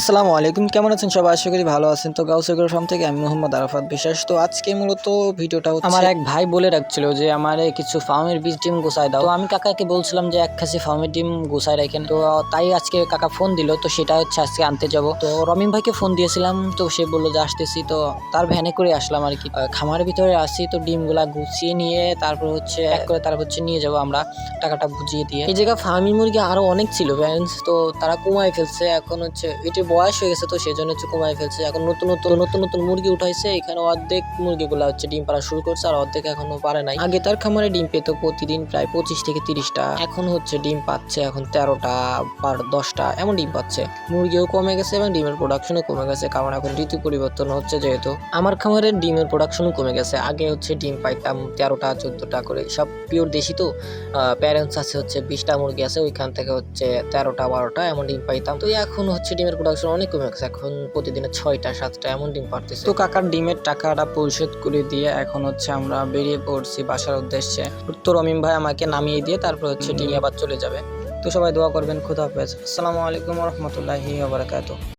আসসালামু আলাইকুম, কেমন আছেন সবাই? আশা করি ভালো আছেন। তো গাউসিয়া ফার্ম থেকে আমি মোহাম্মদ আরাফাত বিশ্বাস। তো আজকে মূলত ভিডিওটা হচ্ছে আমার এক ভাই বলে রাখছিল যে আমারে কিছু ফার্মের বীজ ডিম গুছাই দাও। তো আমি কাকাকে বলছিলাম যে এক খাসি ফার্মের ডিম গুছাই রাখেন। তো তাই আজকে কাকা ফোন দিল, তো সেটা হচ্ছে আজকে আনতে যাব। তো রমিম ভাইকে ফোন দিয়েছিলাম, তো সে বললো যে আসতেছি। তো তার ভ্যানে করে আসলাম আর কি। খামারের ভিতরে আসি, তো ডিমগুলা গুছিয়ে নিয়ে তারপর হচ্ছে এক করে তারপর হচ্ছে নিয়ে যাবো আমরা, টাকাটা বুঝিয়ে দিয়ে। এই জায়গায় ফার্মি মুরগি আরো অনেক ছিল ফ্রেন্ডস, তো তারা কমায় ফেলছে। এখন হচ্ছে এটির বয়স হয়ে গেছে, তো সেজন্য হচ্ছে কমায় ফেলছে। এখন নতুন নতুন মুরগি উঠাইছে। এখানে অর্ধেক মুরগিগুলা হচ্ছে ডিম পাড়া শুরু করছে, আর অর্ধেক এখনো পারে নাই। আগে তার খামারে ডিম পেতো প্রতিদিন প্রায় 25 থেকে 30টা, এখন হচ্ছে ডিম পাচ্ছে এখন 13টা বা 10টা এমন ডিম পাচ্ছে। মুরগিও কমে গেছে এবং ডিমের প্রোডাকশনও কমে গেছে, কারণ এখন ঋতু পরিবর্তন হচ্ছে। যেহেতু আমার খামারের ডিমের প্রোডাকশনও কমে গেছে। আগে হচ্ছে ডিম পাইতাম 13টা 14টা করে, সব পিওর দেশি। তো প্যারেন্টস আছে হচ্ছে 20টা মুরগি আছে, ওইখান থেকে হচ্ছে 13টা 12টা এমন ডিম পাইতাম। তো এখন হচ্ছে ডিমের প্রোডাকশন অনেক কমে গেছে, এখন প্রতিদিনে 6টা 7টা এমন ডিম পারতেছে। তো কাকার ডিমের টাকাটা পরিশোধ করে দিয়ে এখন হচ্ছে আমরা বেরিয়ে পড়ছি বাসার উদ্দেশ্যে। তো রমিম ভাই আমাকে নামিয়ে দিয়ে তারপর হচ্ছে ডিম আবার চলে যাবে। তো সবাই দোয়া করবেন। খুদা হাফেজ। আসসালামু আলাইকুম ওয়া রাহমাতুল্লাহি ওয়া বারাকাতুহু।